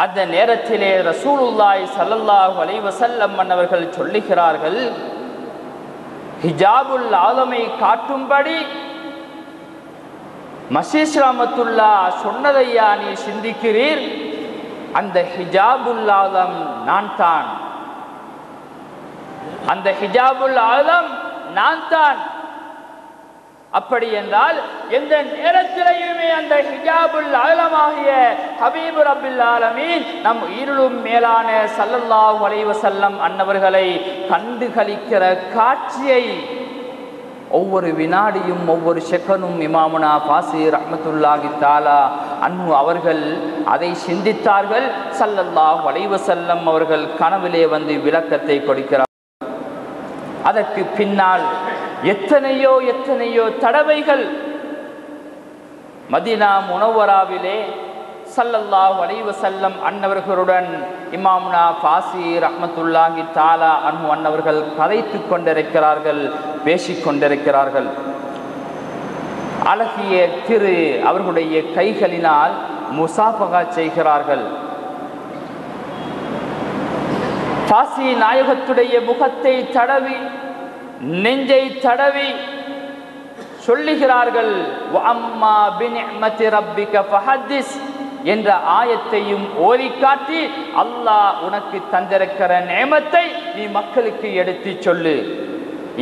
அந்த நேரத்திலே ரசூலுல்லாஹி ஸல்லல்லாஹு அலைஹி வஸல்லம் அவர்கள் சொல்லுகிறார்கள், ஹிஜாபுல் ஆலமை காட்டும்படி மஸீஸ் ரஹ்மத்துல்லாஹ் சொன்னதையா நீ சிந்திக்கிறீர்? அந்த ஹிஜாபுல் ஆலம் நான் தான், அந்த ஹிஜாபுல் ஆலம் நான் தான். அப்படி என்றால் எந்த நேரத்திலேயுமே அந்த ஹிஜாபுல் ஆலமாகிய ஹபீபு ரப்பில் ஆலமீன் நம் உயிரிலும் மேலான ஸல்லல்லாஹு அலைஹி வஸல்லம் அன்னவர்களை கண்டுகளிக்கிற காட்சியை ஒவ்வொரு வினாடியும் ஒவ்வொரு செகண்டும் இமாமுனா ஃபாஸி ரஹ்மத்துல்லாஹி தஆலா அன்ஹு அவர்கள் அதை சிந்தித்தார்கள். ஸல்லல்லாஹு அலைஹி வஸல்லம் அவர்கள் கனவிலே வந்து விளக்கத்தை கொடுக்கிறார். அதற்கு பின்னால் எத்தனையோ தடவைகள் மதீனா முனவ்வராவிலே ஸல்லல்லாஹு அலைஹி வஸல்லம் அன்னவர்களுடன் இமாமுனா ஃபாஸி ரஹ்மத்துல்லாஹி தஆலா அன்ஹு அன்னவர்கள் கதைத்து கொண்டிருக்கிறார்கள், பேசிக் கொண்டிருக்கிறார்கள். அழகிய திரு அவர்களுடைய கைகளினால் முசாஃபகா செய்கிறார்கள். ஃபாஸி நாயகத்துடைய முகத்தை தடவி நெஞ்சை தடவி சொல்லுகிறார்கள், வஅம்மா பிநிஅமதி ரப்பிக ஃபஹத்திஸ் என்ற ஆயத்தையும் ஓதி காட்டி அல்லாஹ் உனக்கு தந்திருக்கிற நியமத்தை நீ மக்களுக்கு எடுத்து சொல்லு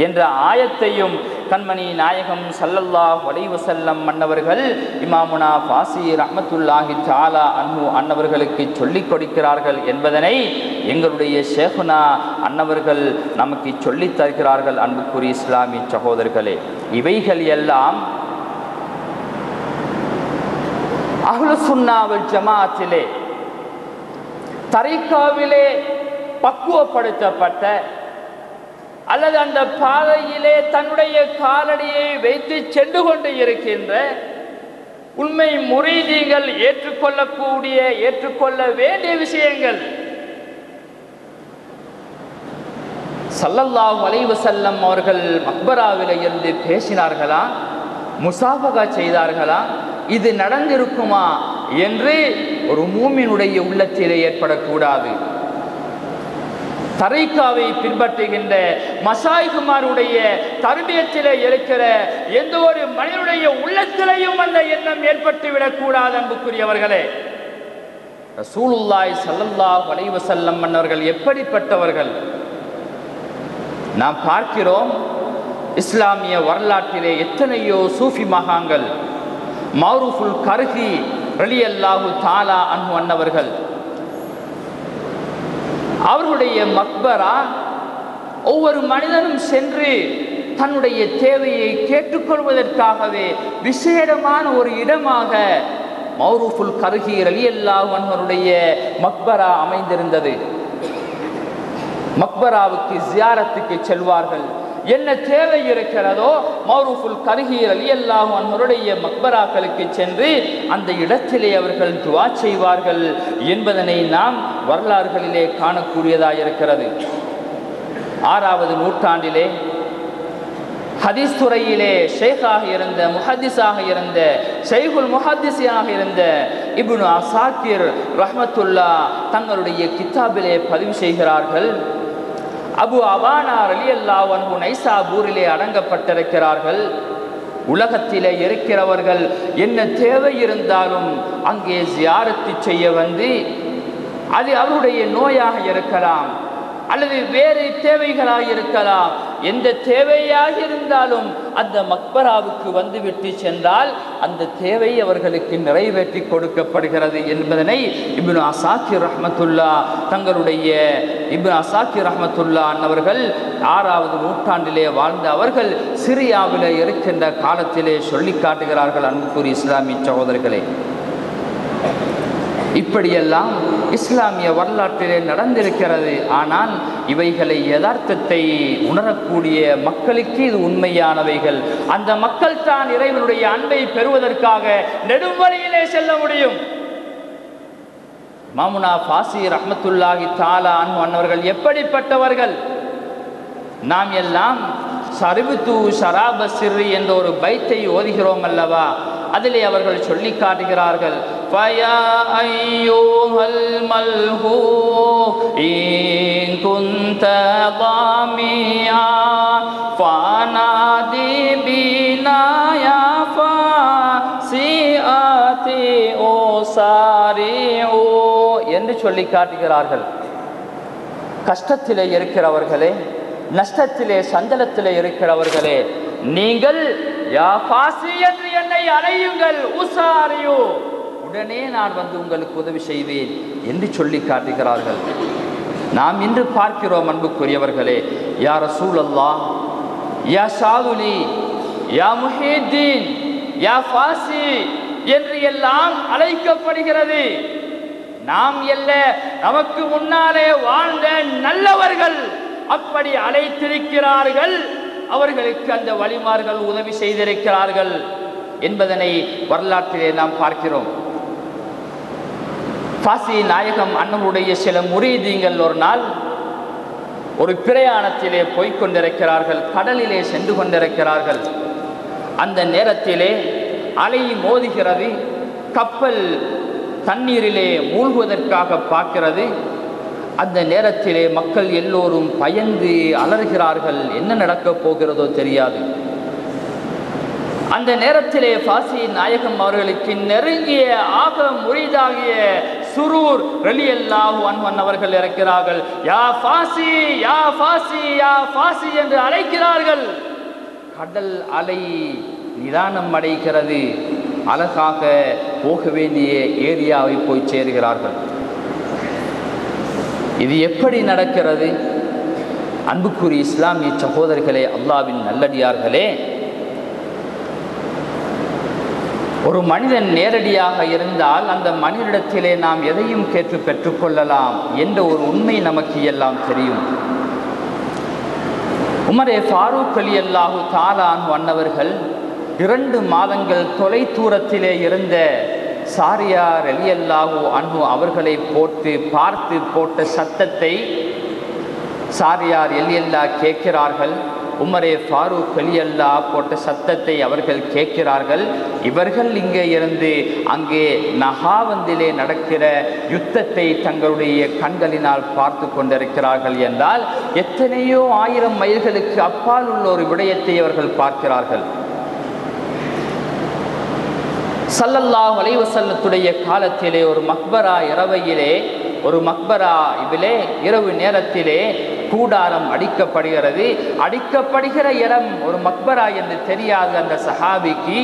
என்ற ஆயத்தையும் கண்மணி நாயகம் ஸல்லல்லாஹு அலைஹி வஸல்லம் அன்னவர்கள் இமாமுனா ஃபாஸி ரஹ்மத்துல்லாஹி தஆலா அன்ஹு அன்னவர்களுக்கு சொல்லிக் கொடுக்கிறார்கள் என்பதனை எங்களுடைய ஷேகுனா அன்னவர்கள் நமக்கு சொல்லித் தருகிறார்கள். அன்புக்குரிய இஸ்லாமிய சகோதரர்களே, இவைகள் எல்லாம் அஹ்லு சுன்னா வல் ஜமாஅத்திலே தரீகாவிலே பக்குவப்படுத்தப்பட்ட அல்லது அந்த பாதையிலே தன்னுடைய காலடியை வைத்து சென்று கொண்டு இருக்கின்ற உண்மை முரீதீங்கள் ஏற்றுக்கொள்ளக்கூடிய ஏற்றுக்கொள்ள வேண்டிய விஷயங்கள். ஸல்லல்லாஹு அலைஹி வஸல்லம் அவர்கள் மக்பராவிலே இருந்து பேசினார்களா, முசாஃபகா செய்தார்களா, இது நடந்திருக்குமா என்று ஒரு மூமினுடைய உள்ளத்திலே ஏற்படக்கூடாது. தரீகாவை பின்பற்றுகின்ற மஷாயிகுமாருடைய தர்பியத்திலே இருக்கிற எந்த ஒரு மனிதனுடைய உள்ளத்திலேயும் அந்த எண்ணம் ஏற்பட்டுவிடக்கூடாது. அன்புக்குரியவர்களே, ரசூலுல்லாஹி ஸல்லல்லாஹு அலைஹி வஸல்லம் அவர்கள் எப்படிப்பட்டவர்கள் நாம் பார்க்கிறோம். இஸ்லாமிய வரலாற்றிலே எத்தனையோ சூஃபி மகான்கள், மௌரூஃபுல் கர்ஹி ரலியல்லாஹு தஆலா அன்ஹு அன்னவர்கள், அவர்களுடைய மக்பரா ஒவ்வொரு மனிதனும் சென்று தன்னுடைய தேவையை கேட்டுக்கொள்வதற்காகவே விசேடமான ஒரு இடமாக மௌரூஃபுல் கர்ஹி ரலியல்லாஹு அன்ஹுடைய மக்பரா அமைந்திருந்தது. மக்பராவுக்கு ஜியாரத்துக்கு செல்வார்கள். என்ன தேவை இருக்கிறதோ மௌரூஃபுல் கர்ஹி ரலியல்லாஹு அன்ஹுடைய மக்பராக்களுக்கு சென்று அந்த இடத்திலே அவர்கள் துஆ செய்வார்கள் என்பதனை நாம் வரலாறுகளிலே காணக்கூடியதாக இருக்கிறது. 6வது நூற்றாண்டிலே ஹதீஸ் துறையிலே ஷேகாக இருந்த முஹத்திஸாக இருந்த ஷைகுல் முஹத்திஸாக இருந்த இப்னு அசாக்கிர் ரஹ்மத்துல்லாஹ் தங்களுடைய கித்தாபிலே பதிவு செய்கிறார்கள். அபு அவானா ரலியல்லாஹு அன்ஹு நைசாபூரிலே அடங்கப்பட்டிருக்கிறார்கள். உலகத்திலே இருக்கிறவர்கள் என்ன தேவை இருந்தாலும் அங்கே ஜியாரத்து செய்ய வந்து, அது அவருடைய நோயாக இருக்கலாம் அல்லது வேறு தேவைகளாக இருக்கலாம், எந்த தேவையாக இருந்தாலும் அந்த மக்பராவுக்கு வந்துவிட்டு சென்றால் அந்த தேவை அவர்களுக்கு நிறைவேற்றி கொடுக்கப்படுகிறது என்பதனை இப்னு அசாக்கிர் ரஹ்மத்துல்லாஹ் தங்களுடைய இப்னு அசாக்கிர் ரஹ்மத்துல்லாஹ் அன்னவர்கள் 6வது நூற்றாண்டிலே வாழ்ந்த அவர்கள் சிரியாவில் இருக்கின்ற காலத்திலே சொல்லி காட்டுகிறார்கள். அன்புக்குரிய இஸ்லாமிய சகோதரர்களே, இப்படியெல்லாம் இஸ்லாமிய வரலாற்றிலே நடந்திருக்கிறது. ஆனால் இவைகளை யதார்த்தத்தை உணரக்கூடிய மக்களுக்கு இது உண்மையானவைகள். அந்த மக்கள் தான் இறைவனுடைய அன்பை பெறுவதற்காக நெடுவழியிலே செல்ல முடியும். மாமுனா ஃபாஸி ரஹ்மத்துல்லாஹி தஆலா அன்ஹு அன்னவர்கள் எப்படிப்பட்டவர்கள்? நாம் எல்லாம் ஷரிபுது ஷராப சிர்ரி என்ற ஒரு பைத்தை ஓதுகிறோம் அல்லவா, அதிலே அவர்கள் சொல்லி காட்டுகிறார்கள், ஃபயா அய்யூஹ الملهوف إن كنت ضامعا فنادي بنا يا فاسئات أسارع என்று சொல்லி காட்டுகிறார்கள். கஷ்டத்திலே இருக்கிறவர்களே, நஷ்டத்திலே சஞ்சலத்திலே இருக்கிறவர்களே, நீங்கள் யா ஃபாசி என்று என்னை அழையுங்கள், உசாரியோ உடனே நான் வந்து உங்களுக்கு உதவி செய்வேன் என்று சொல்லி காட்டுகிறார்கள். நாம் இன்று பார்க்கிறோம் அன்புக்குரியவர்களே, யா ரசூலல்லாஹ், யா ஷாதுலி, யா முஹீத்தீன், யா ஃபாசி என்று எல்லாம் அழைக்கப்படுகிறது. நாம் அல்ல, நமக்கு முன்னாலே வாழ்ந்த நல்லவர்கள் அப்படி அழைத்திருக்கிறார்கள். அவர்களுக்கு அந்த வழிமார்கள் உதவி செய்திருக்கிறார்கள் என்பதனை வரலாற்றிலே நாம் பார்க்கிறோம். ஃபாசி நாயகம் அண்ணனுடைய சில முரீதீங்கள் ஒரு நாள் ஒரு பிரயாணத்திலே போய்கொண்டிருக்கிறார்கள், கடலிலே சென்று கொண்டிருக்கிறார்கள். அந்த நேரத்திலே அலை மோதுகிறது, கப்பல் தண்ணீரிலே மூழ்குவதற்காக பார்க்கிறது. அந்த நேரத்திலே மக்கள் எல்லோரும் பயந்து அலறுகிறார்கள், என்ன நடக்கப் போகிறதோ தெரியாது. அந்த நேரத்திலே ஃபாசி நாயகம் அவர்களுக்கு நெருங்கிய ஆக முரீதாகிய சுரூர் ரலியல்லாஹு அன்ஹு அவர்கள் இருக்கிறார்கள். யா ஃபாசி, யா ஃபாசி, யா ஃபாசி என்று அழைக்கிறார்கள். கடல் அலை நிதானம் அடைகிறது. அழகாக போக வேண்டிய ஏரியாவை போய் சேருகிறார்கள். இது எப்படி நடக்கிறது? அன்புக்குரிய இஸ்லாமிய சகோதரர்களே, அல்லாஹ்வின் நல்லடியார்களே, ஒரு மனிதன் நேரடியாக இருந்தால் அந்த மனிதனிடத்திலே நாம் எதையும் கேட்டு பெற்றுக்கொள்ளலாம் என்ற ஒரு உண்மை நமக்கு எல்லாம் தெரியும். உமரே ஃபாரூக் ரலியல்லாஹு தஆலா அன்ஹு அன்னவர்கள் 2 மாதங்கள் தொலை தூரத்திலே இருந்த சாரியார் ரலியல்லாஹு அன்ஹு அவர்களை பார்த்து போட்ட சத்தத்தை சாரியார் ரலியல்லாஹு கேட்கிறார்கள். உமரே ஃபாரூக் ரலியல்லாஹு போட்ட சத்தத்தை அவர்கள் கேட்கிறார்கள். இவர்கள் இங்கே இருந்து அங்கே நகாவந்திலே நடக்கிற யுத்தத்தை தங்களுடைய கண்களினால் பார்த்து கொண்டிருக்கிறார்கள் என்றால் எத்தனையோ 1000 மைல்களுக்கு அப்பால் உள்ள ஒரு விடயத்தை அவர்கள் பார்க்கிறார்கள். ஸல்லல்லாஹு அலைஹி வஸல்லத்துடைய காலத்திலே ஒரு மக்பரா இரவையிலே, ஒரு மக்பரா இதிலே இரவு நேரத்திலே கூடாரம் அடிக்கப்படுகிறது. அடிக்கப்படுகிற இடம் ஒரு மக்பரா என்று தெரியாத அந்த சஹாபிக்கு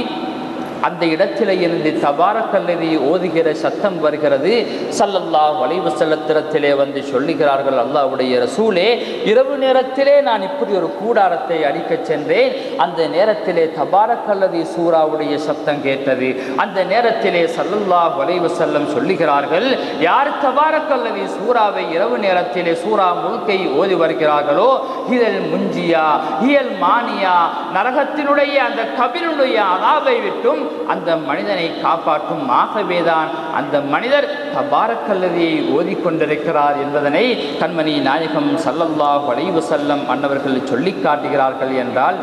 அந்த இடத்திலே இருந்து தபாரக்கல்லதி ஓதுகிற சத்தம் வருகிறது. ஸல்லல்லாஹு அலைஹி வஸல்லத்திலே வந்து சொல்லுகிறார்கள், அல்லாஹ்வுடைய ரசூலே, இரவு நேரத்திலே நான் இப்படி ஒரு கூடாரத்தை அடிக்க சென்றேன். அந்த நேரத்திலே தபாரக்கல்லதி சூராவுடைய சத்தம் கேட்டது. அந்த நேரத்திலே ஸல்லல்லாஹு அலைஹி வஸல்லம் சொல்லுகிறார்கள், யார் தபாரக்கல்லதி சூராவை இரவு நேரத்திலே சூரா முல்கை ஓதி வருகிறார்களோ, ஹியல் முஞ்சியா ஹியல் மானியா, நரகத்தினுடைய அந்த கபிலுடைய அதாபை விட்டும் அந்த மனிதனை காப்பாற்றும். ஆகவேதான் அந்த மனிதர் தபாரக்கல்லதியை ஓதிக்கொண்டிருக்கிறார் என்பதனை கண்மணி நாயகம் ஸல்லல்லாஹு அலைஹி வஸல்லம் அன்னவர்கள் சொல்லி காட்டுகிறார்கள். என்றால்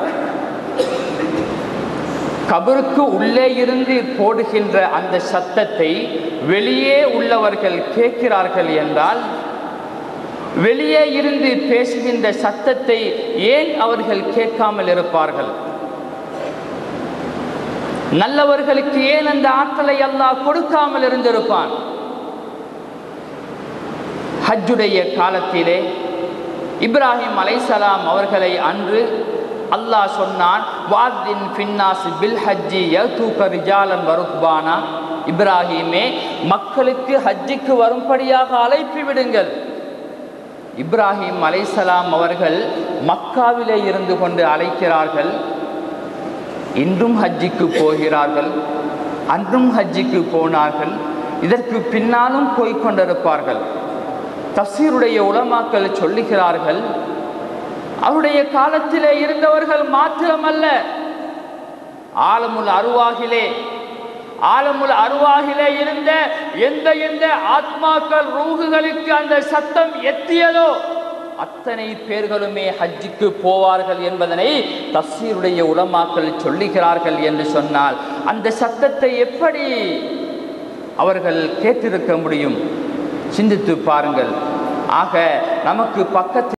கபருக்கு உள்ளே இருந்து போடுகின்ற அந்த சத்தத்தை வெளியே உள்ளவர்கள் கேட்கிறார்கள் என்றால், வெளியே இருந்து பேசுகின்ற சத்தத்தை ஏன் அவர்கள் கேட்காமல் இருப்பார்கள்? நல்லவர்களுக்கு ஏன் அந்த ஆற்றலை அல்லாஹ் கொடுக்காமல் இருந்திருப்பான்? ஹஜ்ஜுடைய காலத்திலே இப்ராஹிம் அலைஹிஸ்ஸலாம் அவர்களை அன்று அல்லாஹ் சொன்னான், வாதின் ஃபின்னாஸ் பில் ஹஜ்ஜி யதூக ரிஜாலன் வருக்பானா, இப்ராஹிமே, மக்களுக்கு ஹஜ்ஜுக்கு வரும்படியாக அழைப்பு விடுங்கள். இப்ராஹிம் அலைஹிஸ்ஸலாம் அவர்கள் மக்காவிலே இருந்து கொண்டு அழைக்கிறார்கள். இன்றும் ஹஜ்ஜிக்கு போகிறார்கள், அன்றும் ஹஜ்ஜிக்கு போனார்கள், இதற்கு பின்னாலும் போய்கொண்டிருப்பார்கள். தஃசீருடைய உலமாக்கள் சொல்லுகிறார்கள், அவருடைய காலத்திலே இருந்தவர்கள் மாத்திரமல்ல, ஆலமுல் அருவாகிலே இருந்த எந்த ஆத்மாக்கள் ரூஹுகளுக்கு அந்த சத்தம் எத்தியதோ அத்தனை பேர்களுமே ஹஜ்ஜுக்கு போவார்கள் என்பதனை தஃசீருடைய உலமாக்கள் சொல்லுகிறார்கள். என்று சொன்னால் அந்த சத்தத்தை எப்படி அவர்கள் கேட்டிருக்க முடியும்? சிந்தித்து பாருங்கள். ஆக நமக்கு பக்கத்தில்